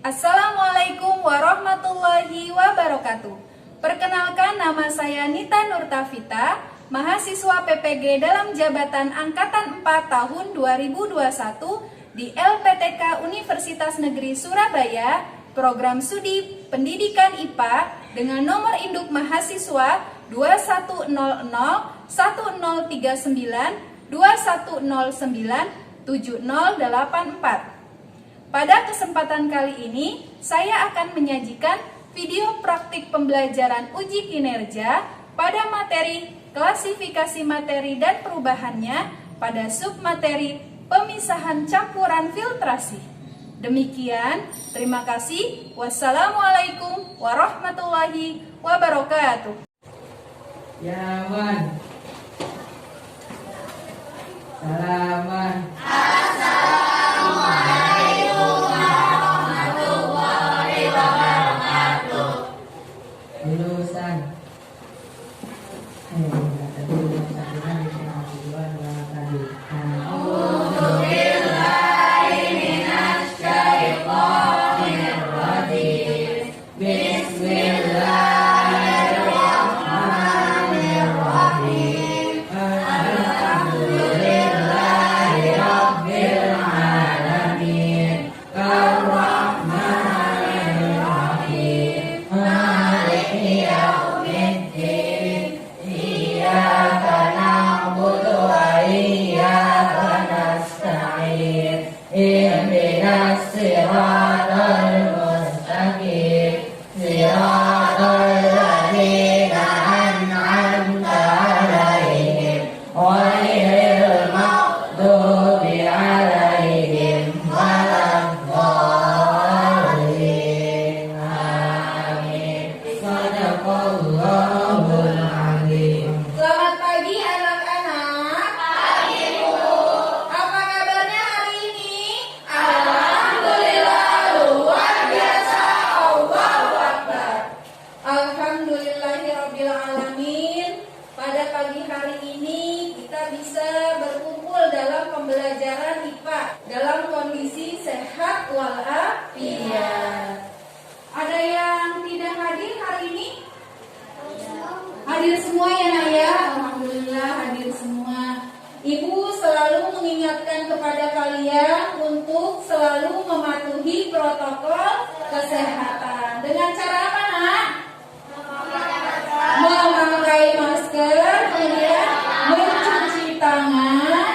Assalamualaikum warahmatullahi wabarakatuh. Perkenalkan, nama saya Nita Nurtafita, mahasiswa PPG dalam jabatan Angkatan 4 tahun 2021 di LPTK Universitas Negeri Surabaya, program studi pendidikan IPA dengan nomor induk mahasiswa 21001039 2109 7084. Pada kesempatan kali ini, saya akan menyajikan video praktik pembelajaran uji kinerja pada materi klasifikasi materi dan perubahannya pada submateri pemisahan campuran filtrasi. Demikian, terima kasih. Wassalamualaikum warahmatullahi wabarakatuh. Yaman. Salaman. Lulusan. Selamat pagi anak-anak. Pagi Bu. Apa kabarnya hari ini? Alhamdulillah luar biasa. Allahu Akbar. Alhamdulillahirabbil alamin. Pada pagi hari ini kita bisa berkumpul dalam pembelajaran IPA dalam kondisi sehat walafiat. Ada yang tidak hadir hari ini? Hadir semua ya Nak ya? Alhamdulillah hadir semua. Ibu selalu mengingatkan kepada kalian untuk selalu mematuhi protokol kesehatan. Dengan cara apa Nak? Memakai masker, kemudian mencuci tangan,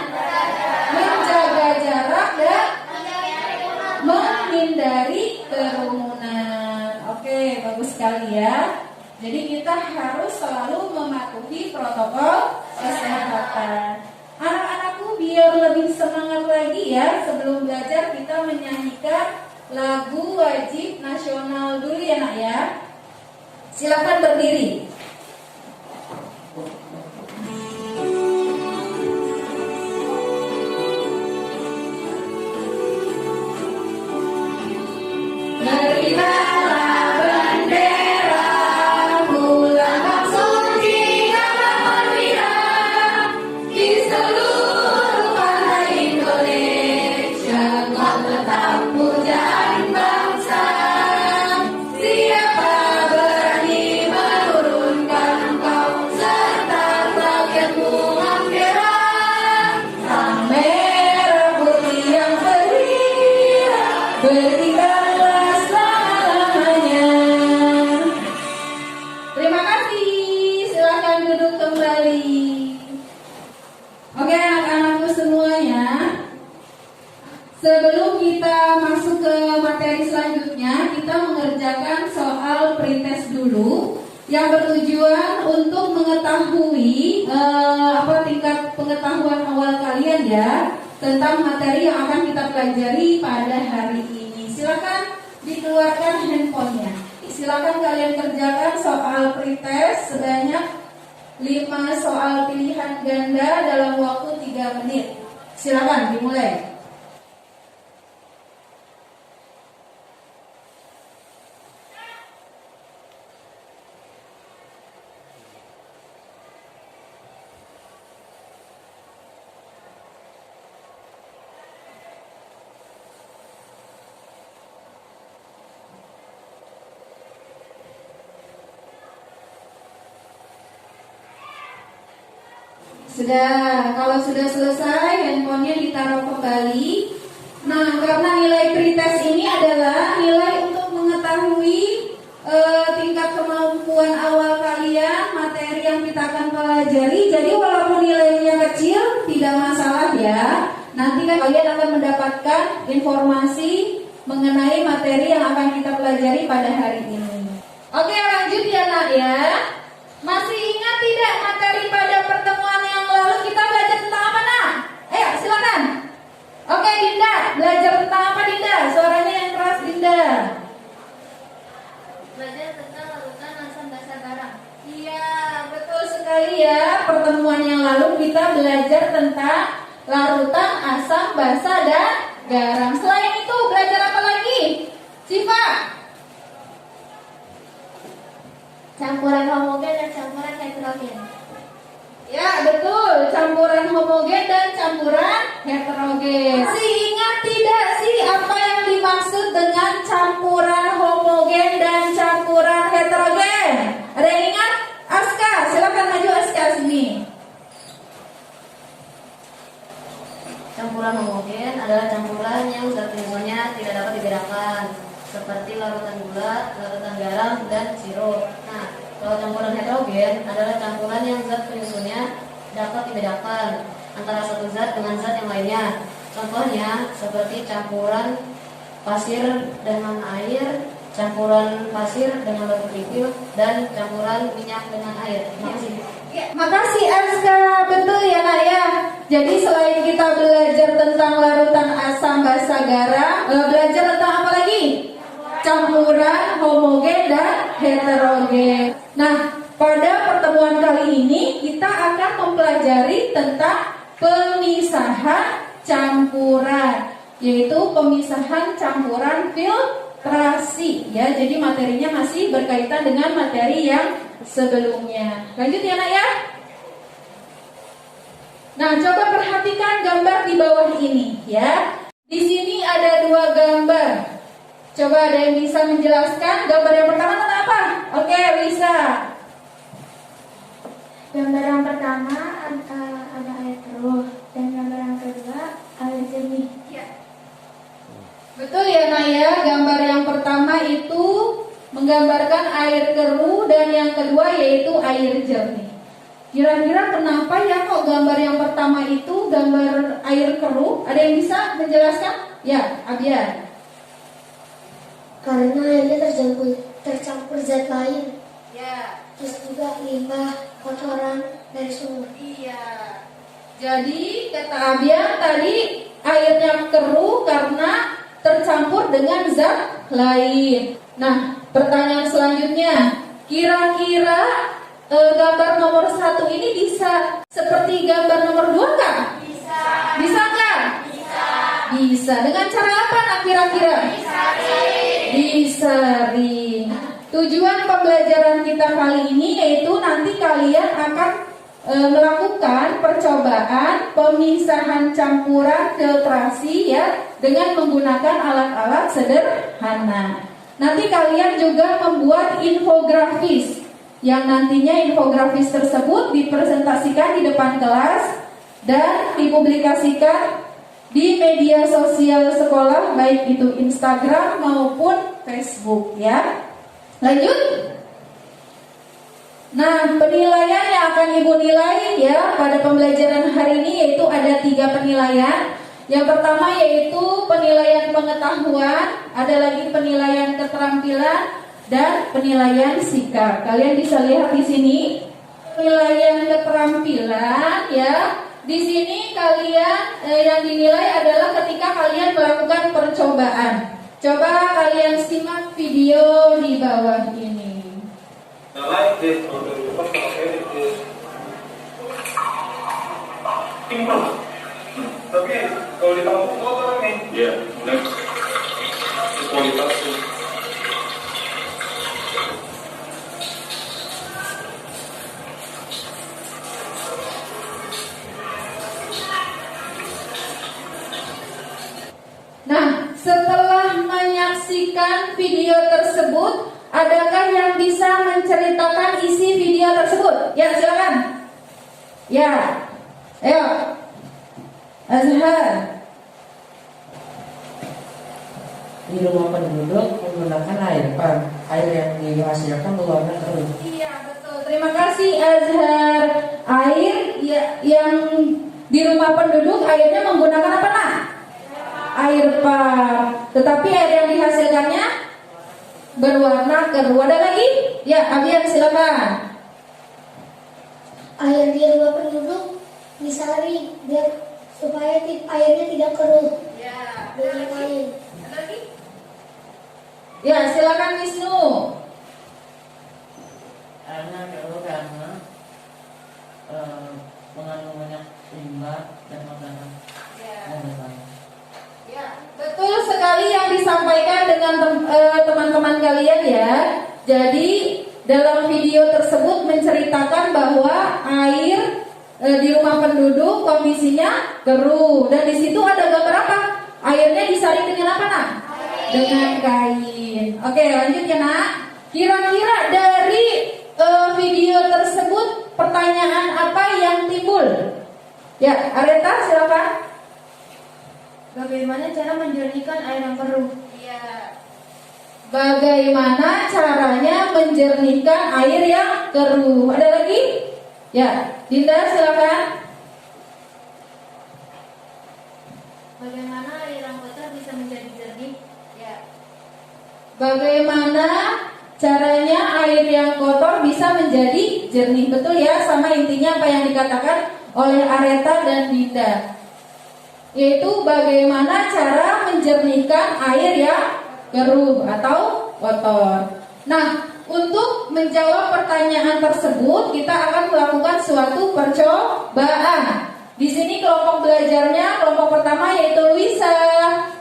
menjaga jarak dan menghindari kerumunan. Oke, bagus sekali ya. Jadi kita harus selalu mematuhi protokol kesehatan. Anak-anakku, biar lebih semangat lagi ya, sebelum belajar kita menyanyikan lagu wajib nasional dulu ya Nak ya. Silakan berdiri. Siapa berani menurut bertingkahlah selama-lamanya. Terima kasih, silakan duduk kembali. Oke anak-anakku semuanya, sebelum kita masuk ke materi selanjutnya, kita mengerjakan soal pretest dulu yang bertujuan untuk mengetahui tingkat pengetahuan awal kalian ya tentang materi yang akan kita pelajari pada hari ini. Silakan dikeluarkan handphonenya. Silakan kalian kerjakan soal pretest sebanyak 5 soal pilihan ganda dalam waktu 3 menit. Silakan dimulai. Sudah, kalau sudah selesai handphonenya ditaruh kembali. Nah, karena nilai pretest ini adalah nilai untuk mengetahui tingkat kemampuan awal kalian, materi yang kita akan pelajari. Jadi walaupun nilainya kecil tidak masalah ya. Nanti kan kalian akan mendapatkan informasi mengenai materi yang akan kita pelajari pada hari ini. Oke, lanjut ya nak ya. Masih ingat tidak materi pada pertemuan yang lalu kita belajar tentang apa nak? Ayo silakan. Oke Dinda, belajar tentang apa Dinda? Suaranya yang keras Dinda. Belajar tentang larutan asam basa garam. Iya betul sekali ya. Pertemuan yang lalu kita belajar tentang larutan asam basa dan garam. Selain itu belajar apa lagi? Siva? Campuran homogen dan campuran heterogen. Ya betul, campuran homogen dan campuran heterogen. Masih ingat tidak sih apa yang dimaksud dengan campuran homogen dan campuran heterogen? Ada yang ingat? Aska, silakan maju Aska sini. Campuran homogen adalah campuran yang zat lingkungannya tidak dapat dibedakan, seperti larutan gula, larutan garam, dan sirup. Nah, kalau campuran heterogen adalah campuran yang zat penyusunnya dapat dibedakan antara satu zat dengan zat yang lainnya. Contohnya seperti campuran pasir dengan air, campuran pasir dengan batu kerikil, dan campuran minyak dengan air. Terima kasih. Makasih Aska, betul ya nak ya. Jadi selain kita belajar tentang larutan asam basa garam, belajar tentang apa lagi? Campuran homogen dan heterogen. Nah, pada pertemuan kali ini kita akan mempelajari tentang pemisahan campuran, yaitu pemisahan campuran filtrasi ya. Jadi materinya masih berkaitan dengan materi yang sebelumnya. Lanjut ya nak ya. Nah, coba perhatikan gambar di bawah ini ya. Di sini ada 2 gambar. Coba ada yang bisa menjelaskan gambar yang pertama tentang apa? Oke, Lisa. Gambar yang pertama ada air keruh, dan gambar yang kedua air jernih. Betul ya Naya, gambar yang pertama itu menggambarkan air keruh dan yang kedua yaitu air jernih. Kira-kira kenapa ya kok gambar yang pertama itu gambar air keruh? Ada yang bisa menjelaskan? Ya, Abian. Karena airnya tercampur zat lain, Ya, terus juga limbah kotoran dari sumur. iya. Jadi kata Abian tadi airnya keruh karena tercampur dengan zat lain. Nah, pertanyaan selanjutnya, kira-kira gambar nomor 1 ini bisa seperti gambar nomor 2 nggak? Bisa. Bisa nggak? Bisa. Bisa. Dengan cara apa nak kira-kira? Disaring. Tujuan pembelajaran kita kali ini yaitu nanti kalian akan melakukan percobaan pemisahan campuran filtrasi ya dengan menggunakan alat-alat sederhana. Nanti kalian juga membuat infografis yang nantinya infografis tersebut dipresentasikan di depan kelas dan dipublikasikan di media sosial sekolah, baik itu Instagram maupun Facebook ya. Lanjut. Nah, penilaian yang akan Ibu nilai ya pada pembelajaran hari ini yaitu ada 3 penilaian. Yang pertama yaitu penilaian pengetahuan, ada lagi penilaian keterampilan dan penilaian sikap. Kalian bisa lihat di sini penilaian keterampilan ya. Di sini kalian yang dinilai adalah ketika kalian melakukan percobaan. Coba kalian simak video di bawah ini. I like this one, the first one I edit is improve. Tapi kalau di kampung kotor nih. Iya, next. Kualitas tuh. Nah, setelah menyaksikan video tersebut, adakah yang bisa menceritakan isi video tersebut? Ya, silakan. Ya, ayo, Azhar. Di rumah penduduk menggunakan air pump. Air yang dihasilkan berwarna keruh. Iya, betul. Terima kasih Azhar. Air ya, yang di rumah penduduk airnya menggunakan apa, Nak? Air pump. Tetapi air yang dihasilkannya berwarna keruh. Ada lagi? Ya, Abian silakan. Air di rumah penduduk disaring biar supaya airnya tidak keruh. Ya, Ada lagi? Ada lagi? Ya, silakan Wisnu. Airnya keruh karena mengandung banyak limbah dan makanan. Ya, betul sekali yang disampaikan dengan teman-teman kalian ya. Jadi dalam video tersebut menceritakan bahwa air di rumah penduduk kondisinya keruh dan di situ ada gambar apa? Airnya disaring dengan apa, Nak? Dengan kain. Oke, lanjut ya, Nak. Kira-kira dari video tersebut pertanyaan apa yang timbul? Ya, Areta silakan. Bagaimana cara menjernihkan air yang keruh? Iya. Bagaimana caranya menjernihkan air yang keruh? Ada lagi? Ya, Dinda silakan. Bagaimana air yang kotor bisa menjadi jernih? Ya. Bagaimana caranya air yang kotor bisa menjadi jernih? Betul ya, sama intinya apa yang dikatakan oleh Areta dan Dinda. Yaitu bagaimana cara menjernihkan air yang keruh atau kotor. Nah, untuk menjawab pertanyaan tersebut, kita akan melakukan suatu percobaan. Di sini kelompok belajarnya, kelompok pertama yaitu Luisa,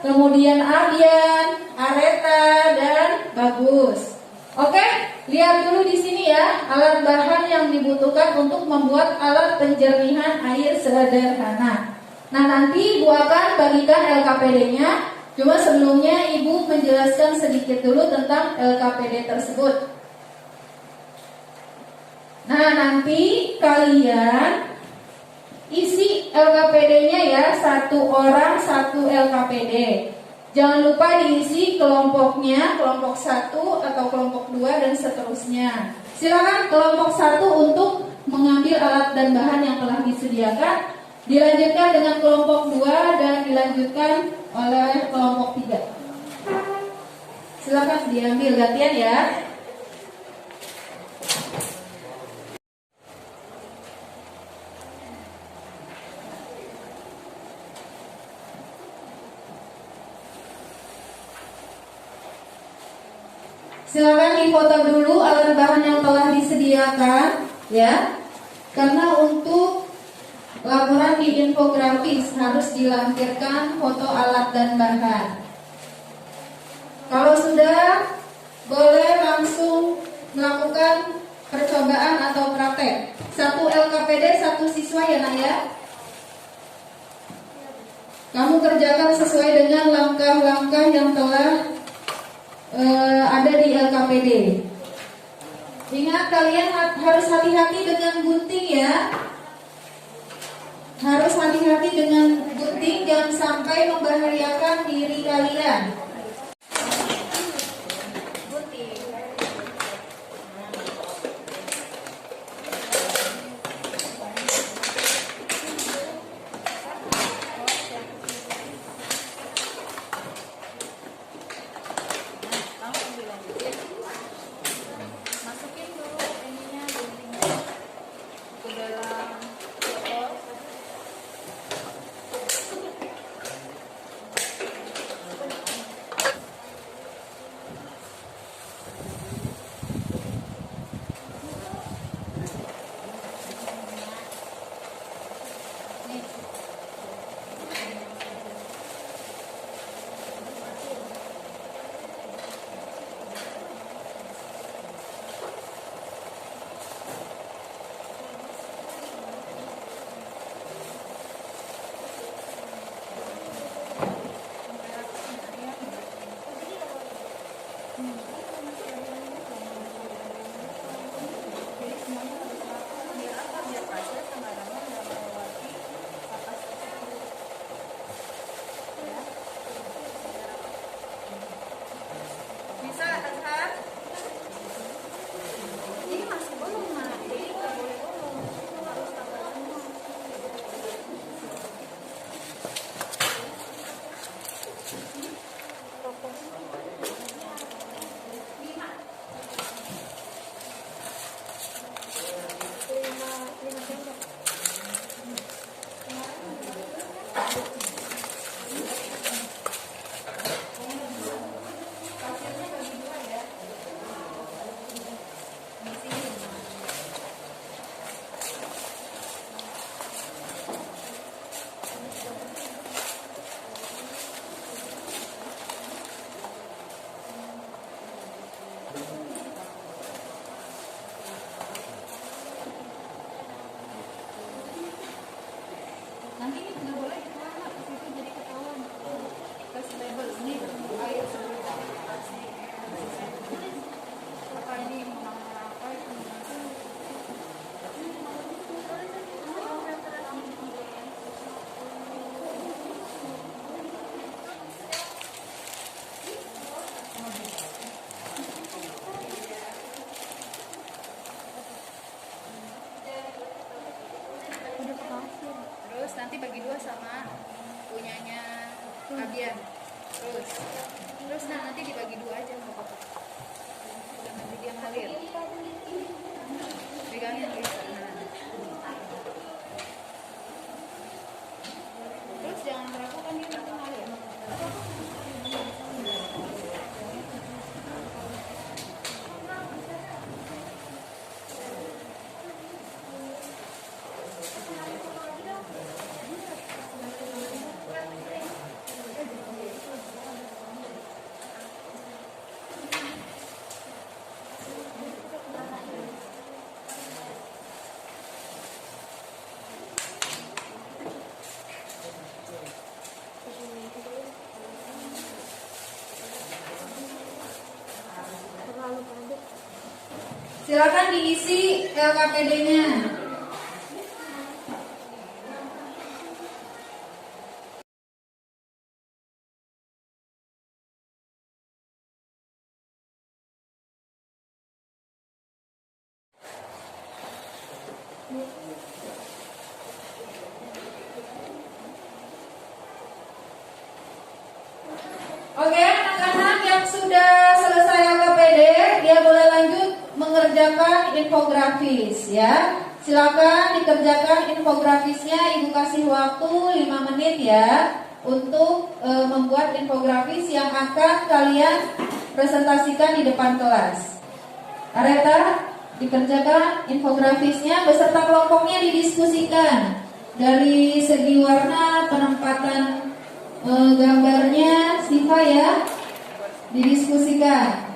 kemudian Abian, Areta, dan Bagus. Oke, lihat dulu di sini ya, alat bahan yang dibutuhkan untuk membuat alat penjernihan air sederhana. Nah, nanti Ibu akan bagikan LKPD-nya. Cuma sebelumnya Ibu menjelaskan sedikit dulu tentang LKPD tersebut. Nah, nanti kalian isi LKPD-nya ya, 1 orang 1 LKPD. Jangan lupa diisi kelompoknya, kelompok 1 atau kelompok 2 dan seterusnya. Silakan kelompok 1 untuk mengambil alat dan bahan yang telah disediakan. Dilanjutkan dengan kelompok 2 dan dilanjutkan oleh kelompok 3. Silakan diambil gantian ya. Silakan difoto dulu alat bahan yang telah disediakan ya. Karena untuk laporan di infografis harus dilampirkan foto alat dan bahan. Kalau sudah, boleh langsung melakukan percobaan atau praktek. 1 LKPD 1 siswa ya, Nak ya. Kamu kerjakan sesuai dengan langkah-langkah yang telah ada di LKPD. Ingat kalian harus hati-hati dengan gunting ya. Harus hati-hati dengan gunting, jangan sampai membahayakan diri kalian. Nanti nggak boleh lama ke situ jadi ketahuan. Kasih label ini air apa ini apa itu. Terus nanti bagi dua sama punyanya Abian. Terus nanti dibagi dua aja nggak apa-apa. Nanti dia ngalir. Pegangin gitu. Terus jangan meragukan dia nanti ngalir. Silakan diisi LKPD-nya. Oke, anak-anak yang sudah selesai LKPD, dia boleh lanjut mengerjakan infografis ya. Silakan dikerjakan infografisnya. Ibu kasih waktu 5 menit ya untuk membuat infografis yang akan kalian presentasikan di depan kelas. Areta, dikerjakan infografisnya beserta kelompoknya didiskusikan. Dari segi warna, penempatan gambarnya, Siva ya, didiskusikan.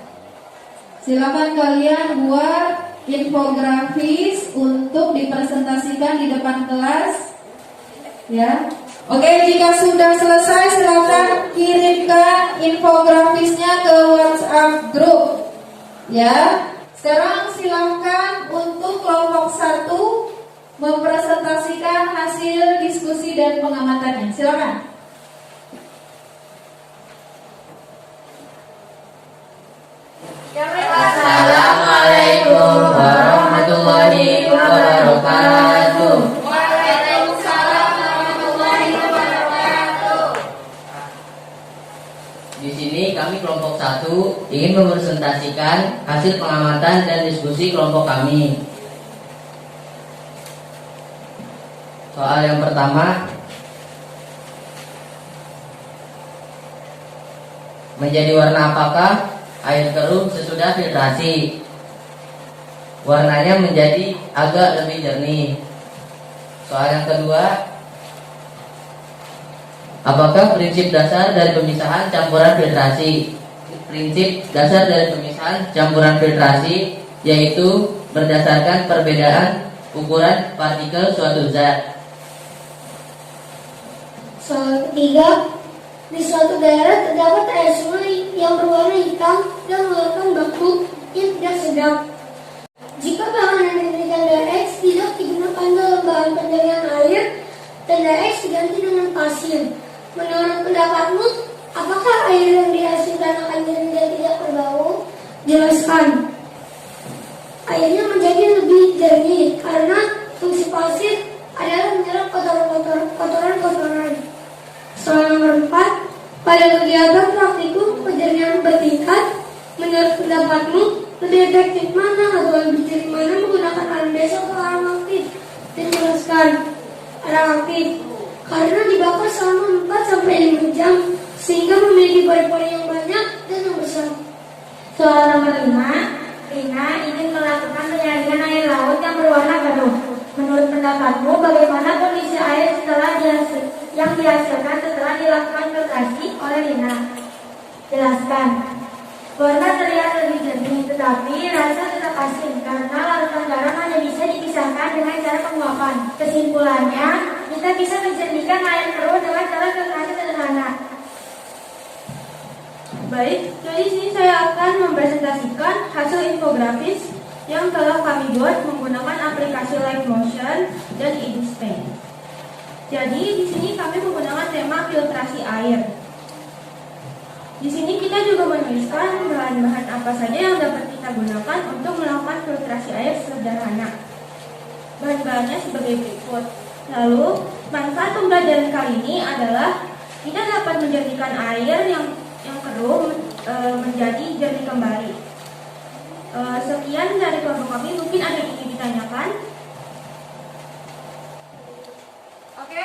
Silakan kalian buat infografis untuk dipresentasikan di depan kelas ya. Oke, jika sudah selesai silakan kirimkan infografisnya ke WhatsApp grup ya. Sekarang silakan untuk kelompok 1 mempresentasikan hasil diskusi dan pengamatannya. Silakan. kami kelompok 1 ingin mepresentasikan hasil pengamatan dan diskusi kelompok kami. Soal yang pertama, menjadi warna apakah air keruh sesudah filtrasi? Warnanya menjadi agak lebih jernih. Soal yang kedua, apakah prinsip dasar dari pemisahan campuran filtrasi? Prinsip dasar dari pemisahan campuran filtrasi yaitu berdasarkan perbedaan ukuran partikel suatu zat. Soal ketiga, di suatu daerah terdapat air sungai yang berwarna hitam dan mengeluarkan baku yang tidak sedap. Jika bahan yang diberikan X tidak digunakan dalam bahan penjaringan air, tanda X diganti dengan pasir. Menurut pendapatmu, apakah air yang dihasilkan akan jernih dan tidak berbau? Jelaskan. Airnya menjadi lebih jernih karena fungsi pasir adalah menyerap kotoran-kotoran. Soal nomor 4, pada kegiatan praktikum penjernihan bertingkat, menurut pendapatmu lebih efektif mana atau lebih jernih mana menggunakan arang desa atau arang aktif? Dijelaskan. Arang aktif karena dibakar selama 4-5 jam sehingga memiliki pori-pori yang banyak dan yang besar. Soal nomor 5, Rina ingin melakukan penyaringan air laut yang berwarna keruh. Menurut pendapatmu, bagaimana kondisi air yang dihasilkan setelah dilakukan filtrasi oleh Rina? Jelaskan. Warna terlihat lebih jernih, tetapi rasa tetap asin karena larutan garam hanya bisa dipisahkan dengan cara penguapan. Kesimpulannya, kita bisa menjernihkan air keruh dengan cara filtrasi sederhana. Baik, jadi sini saya akan mempresentasikan hasil infografis yang telah kami buat menggunakan aplikasi Live Motion dan Edispace. Jadi di sini kami menggunakan tema filtrasi air. Di sini kita juga menuliskan bahan-bahan apa saja yang dapat kita gunakan untuk melakukan filtrasi air sederhana. Bahan-bahannya sebagai berikut. Lalu, manfaat pembelajaran kali ini adalah kita dapat menjernihkan air yang keruh menjadi jernih kembali. Sekian dari kelompok kami, mungkin ada yang ingin ditanyakan. Oke.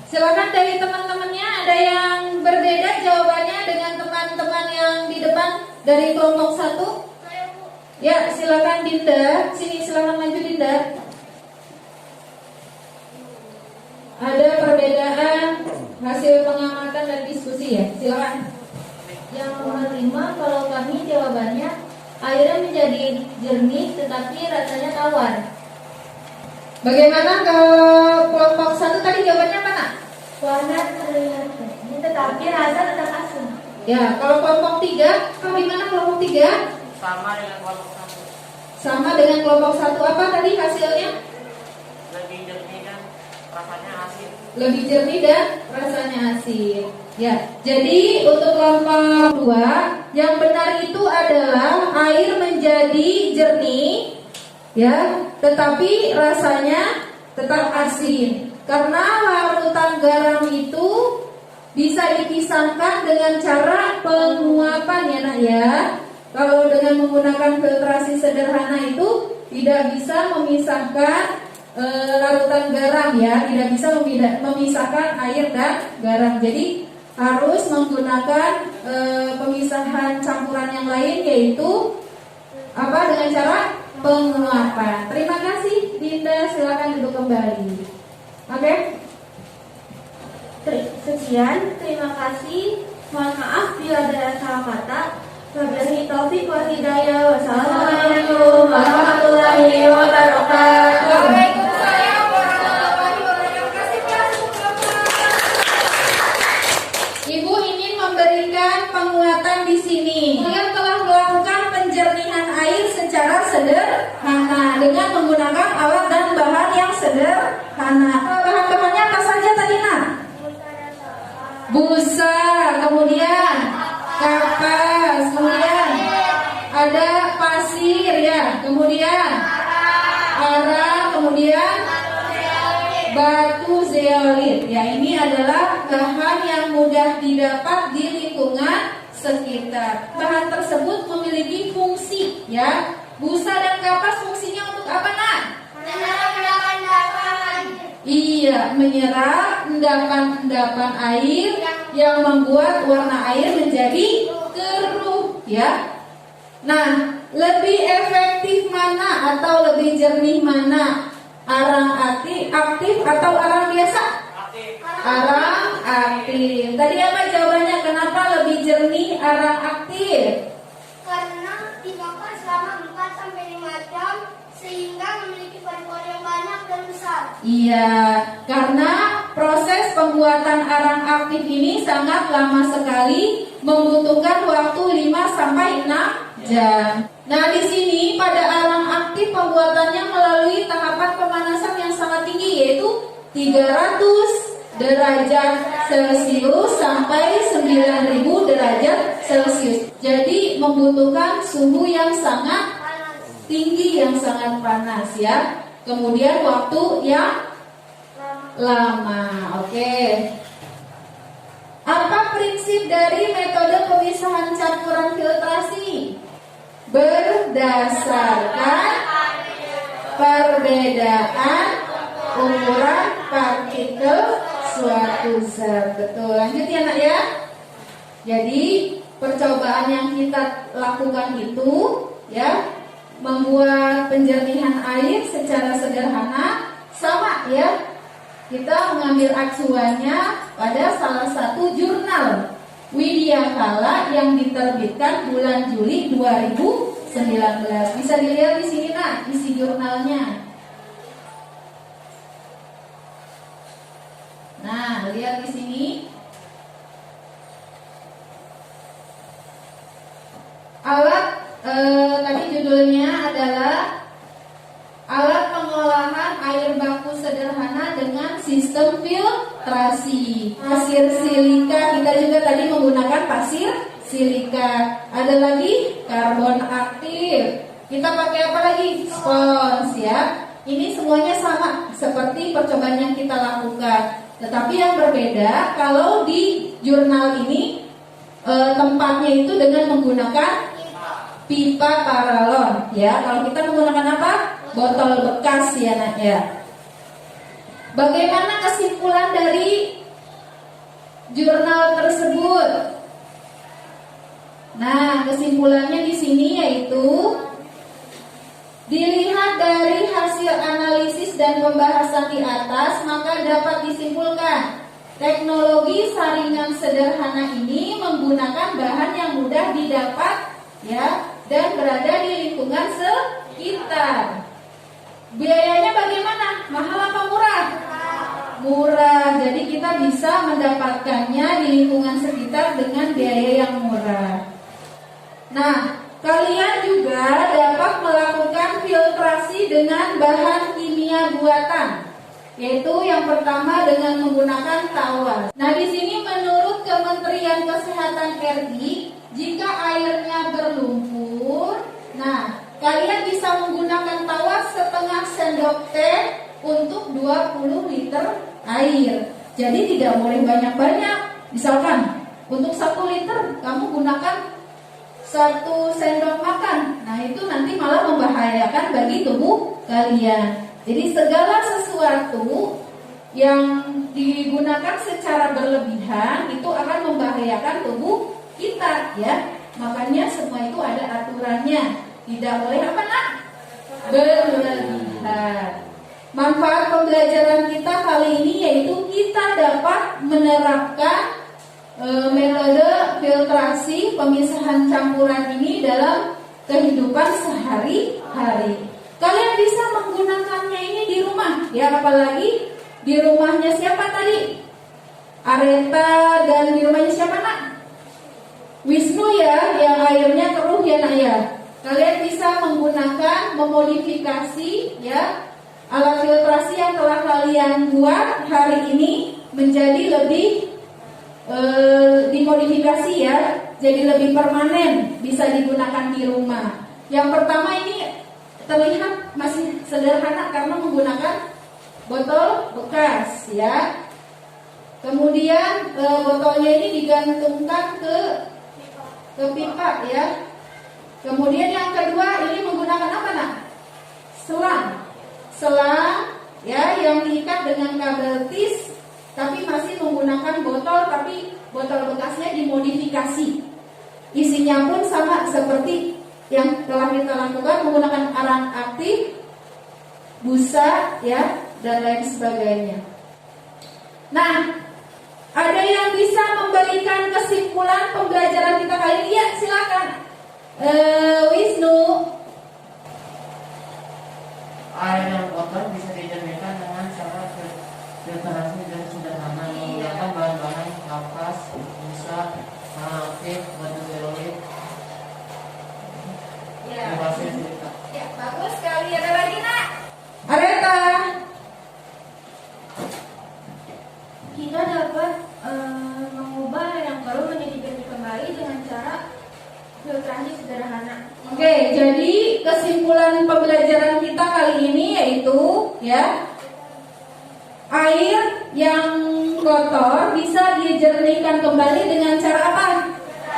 Silakan dari teman-temannya, ada yang berbeda jawabannya dengan teman-teman yang di depan dari kelompok 1? Ya, silakan Dinda. Sini silakan maju Dinda. Ada perbedaan hasil pengamatan dan diskusi ya? Silakan. Yang nomor 5, kalau kami jawabannya airnya menjadi jernih tetapi rasanya tawar. Bagaimana kalau kelompok 1 tadi jawabannya apa nak? Warna terlihat jernih, tetapi rasa tetap asin. Ya, kalau kelompok 3, bagaimana kelompok 3? Sama dengan kelompok 1. Sama dengan kelompok 1, apa tadi hasilnya? Lebih jernih dan rasanya asin. Lebih jernih dan rasanya asin. Ya, jadi untuk kelompok 2, yang benar itu adalah air menjadi jernih, ya, tetapi rasanya tetap asin. Karena larutan garam itu bisa dipisahkan dengan cara penguapan ya nak ya. Kalau dengan menggunakan filtrasi sederhana itu tidak bisa memisahkan larutan garam ya, tidak bisa memisahkan air dan garam. Jadi harus menggunakan pemisahan campuran yang lain, yaitu apa, dengan cara penguapan. Terima kasih Dinda, silakan duduk kembali. Oke. Sekian, terima kasih. Mohon maaf bila ada salah kata. Wabillahi taufiq wal hidayah. Wassalamualaikum warahmatullahi wabarakatuh. Waalaikumsalam warahmatullahi wabarakatuh. Ibu ingin memberikan penguatan di sini. Dia telah melakukan penjernihan air secara sederhana dengan menggunakan alat dan bahan yang sederhana. Bahan-bahannya apa saja tadi nak? Busa, kemudian kapas, kemudian ada pasir ya, kemudian arang, kemudian batu zeolit. Ya, ini adalah bahan yang mudah didapat di lingkungan sekitar. Bahan tersebut memiliki fungsi, ya. Busa dan kapas fungsinya untuk apa, Nak? Iya, menyerap endapan-endapan air yang membuat warna air menjadi keruh, ya. Nah, lebih efektif mana atau lebih jernih mana? Arang aktif atau arang biasa? Arang aktif. Tadi apa jawabannya? Kenapa lebih jernih arang aktif? Karena dimakan selama 4-5 jam sehingga memiliki pori-pori yang banyak dan besar. Iya, karena proses pembuatan arang aktif ini sangat lama sekali, membutuhkan waktu 5-6 jam. Nah, di sini pada arang aktif pembuatannya melalui tahapan pemanasan yang sangat tinggi, yaitu 300 derajat Celcius sampai 9.000 derajat Celcius. Jadi membutuhkan suhu yang sangat tinggi, yang sangat panas, ya. Kemudian waktu yang lama. Oke. Apa prinsip dari metode pemisahan campuran filtrasi? Berdasarkan perbedaan ukuran partikel suatu zat. Betul. Lanjut ya, Nak, ya. Jadi percobaan yang kita lakukan itu, ya, membuat penjernihan air secara sederhana sama, ya. Kita mengambil acuannya pada salah satu jurnal Widyakala yang diterbitkan bulan Juli 2019. Bisa dilihat di sini, Nak, isi jurnalnya. Nah, lihat di sini. Alat tadi judulnya adalah alat pengolahan air baku sederhana dengan sistem filtrasi. Pasir silika, kita juga tadi menggunakan pasir silika. Ada lagi karbon aktif. Kita pakai apa lagi? Spons, ya. Ini semuanya sama seperti percobaan yang kita lakukan. Tetapi yang berbeda kalau di jurnal ini tempatnya itu dengan menggunakan pipa paralon, ya. Kalau kita menggunakan apa? Botol bekas, ya, Nak, ya. Bagaimana kesimpulan dari jurnal tersebut? Nah, kesimpulannya di sini yaitu dilihat dari hasil analisis dan pembahasan di atas, maka dapat disimpulkan teknologi saringan sederhana ini menggunakan bahan yang mudah didapat, ya, dan berada di lingkungan sekitar. Biayanya bagaimana? Mahal apa murah? Murah. Jadi kita bisa mendapatkannya di lingkungan sekitar dengan biaya yang murah. Nah, kalian juga dapat melakukan filtrasi dengan bahan kimia buatan, yaitu yang pertama dengan menggunakan tawar. Nah, di sini menurut Kementerian Kesehatan RI, jika airnya berlumpur, nah, kalian bisa menggunakan tawar setengah sendok teh untuk 20 liter air. Jadi tidak boleh banyak-banyak. Misalkan untuk 1 liter kamu gunakan 1 sendok makan. Nah, itu nanti malah membahayakan bagi tubuh kalian. Jadi segala sesuatu yang digunakan secara berlebihan itu akan membahayakan tubuh kita, ya. Makanya semua itu ada aturannya. Tidak boleh apa, Nak? Berlebihan. Manfaat pembelajaran kita kali ini yaitu kita dapat menerapkan metode filtrasi pemisahan campuran ini dalam kehidupan sehari-hari. Kalian bisa menggunakannya ini di rumah, ya, apalagi di rumahnya siapa tadi? Areta, dan di rumahnya siapa, Nak? Wisnu, ya, yang airnya keruh, ya, Nak, ya. Kalian bisa menggunakan, memodifikasi, ya, alat filtrasi yang telah kalian buat hari ini menjadi lebih dimodifikasi, ya, jadi lebih permanen, bisa digunakan di rumah. Yang pertama ini terlihat masih sederhana karena menggunakan botol bekas, ya. Kemudian botolnya ini digantungkan ke ke pipa ya. Kemudian yang kedua ini menggunakan apa nak? Selang ya yang diikat dengan kabel tis, tapi masih menggunakan botol, tapi botol bekasnya dimodifikasi. Isinya pun sama seperti yang telah kita lakukan, menggunakan arang aktif, busa ya, dan lain sebagainya. Nah, ada yang bisa memberikan kesimpulan pembelajaran kita kali ini? Ya, silakan. Wisnu. Air yang kotor bisa dijernihkan dengan cara filtrasi dan sederhana menggunakan bahan-bahan kapas, busa, aktif, batu zerolit. Ya. Terima kasih cerita. Ya, bagus sekali. Ada lagi nak? Areta. Kita dapat mengubah air yang keruh menjadi jernih kembali dengan cara filtrasi sederhana. Oke, jadi kesimpulan pembelajaran kita kali ini yaitu ya, air yang kotor bisa dijernihkan kembali dengan cara apa?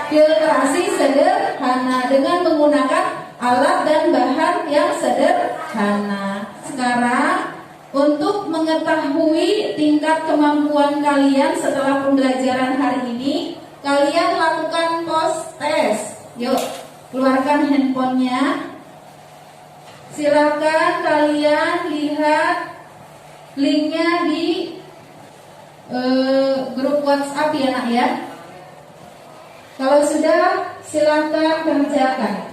Filtrasi sederhana dengan menggunakan alat dan bahan yang sederhana. Sekarang untuk mengetahui tingkat kemampuan kalian setelah pembelajaran hari ini, kalian lakukan post test. Yuk, keluarkan handphonenya. Silakan kalian lihat linknya di grup WhatsApp ya nak ya. Kalau sudah, silakan kerjakan.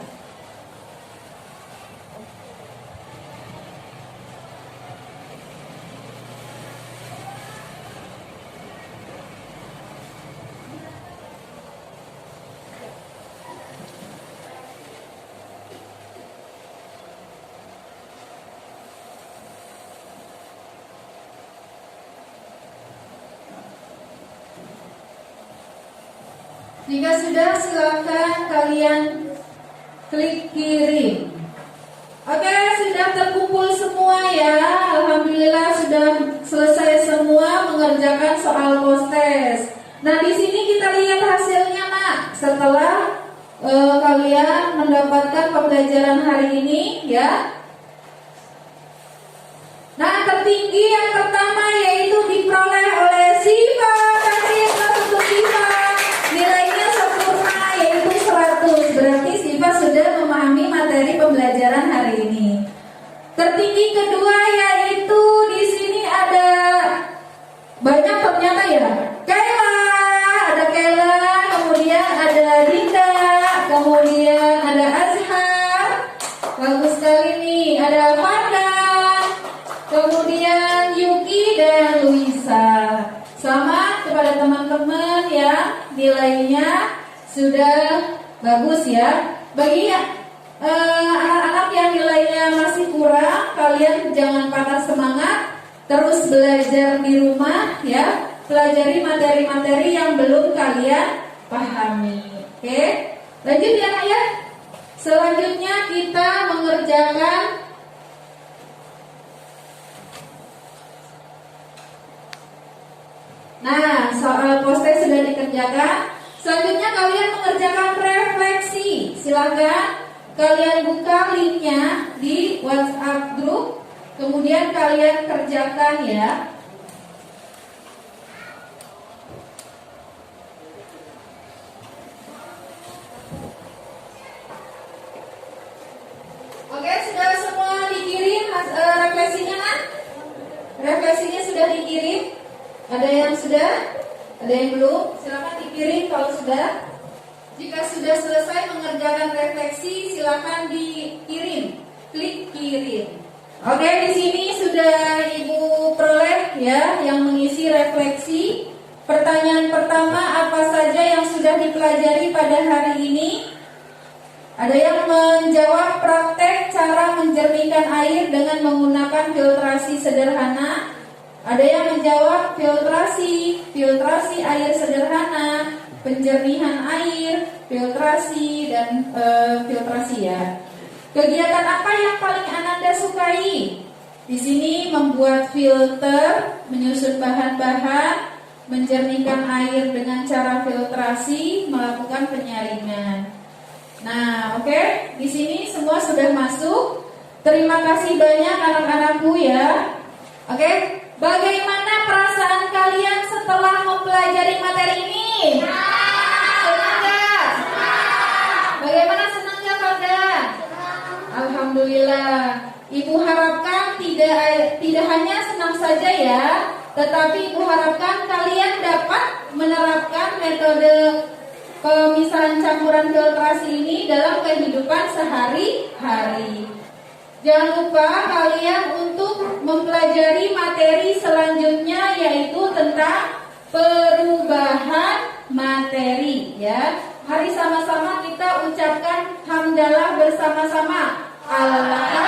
Jika sudah, silakan kalian klik kirim. Oke, sudah terkumpul semua ya. Alhamdulillah sudah selesai semua mengerjakan soal post test. Nah, di sini kita lihat hasilnya nak. Setelah kalian mendapatkan pembelajaran hari ini ya. Nah, tertinggi yang pertama yaitu diperoleh oleh Siva. Kasih untuk Siva. Nilainya sempurna yaitu 100. Berarti Siva sudah memahami materi pembelajaran hari ini. Tertinggi kedua yaitu di sini ada banyak ternyata ya. Kayla, ada Kayla, kemudian ada Dinda, kemudian ada Azhar. Bagus sekali nih. Ada Fanda, kemudian Yuki dan Luisa. Selamat kepada teman-teman yang nilainya sudah bagus ya. Bagi anak-anak yang nilainya masih kurang, kalian jangan patah semangat, terus belajar di rumah ya. Pelajari materi-materi yang belum kalian pahami. Oke, lanjut ya nak ya. Selanjutnya kita mengerjakan Nah, soal post test sudah dikerjakan. Selanjutnya kalian mengerjakan refleksi. Silakan kalian buka linknya di WhatsApp grup, kemudian kalian kerjakan ya. Oke, sudah semua dikirim refleksinya kan? Refleksinya sudah dikirim. Ada yang sudah? Ada yang belum? Silakan dikirim kalau sudah. Jika sudah selesai mengerjakan refleksi, silakan dikirim. Klik kirim. Oke, di sini sudah Ibu peroleh ya yang mengisi refleksi. Pertanyaan pertama, apa saja yang sudah dipelajari pada hari ini? Ada yang menjawab praktek cara menjernihkan air dengan menggunakan filtrasi sederhana. Ada yang menjawab filtrasi air sederhana, penjernihan air, filtrasi dan filtrasi ya. Kegiatan apa yang paling Ananda sukai? Di sini membuat filter, menyusun bahan-bahan, menjernihkan air dengan cara filtrasi, melakukan penyaringan. Nah, oke, di sini semua sudah masuk. Terima kasih banyak anak-anakku ya. Oke, bagaimana perasaan kalian setelah mempelajari materi ini? Senang nggak? Bagaimana, senang nggak pada? Alhamdulillah. Ibu harapkan tidak hanya senang saja ya, tetapi ibu harapkan kalian dapat menerapkan metode pemisahan campuran filtrasi ini dalam kehidupan sehari-hari. Jangan lupa kalian untuk mempelajari materi selanjutnya, yaitu tentang perubahan materi ya. Mari sama-sama kita ucapkan hamdalah bersama-sama. Alhamdulillah.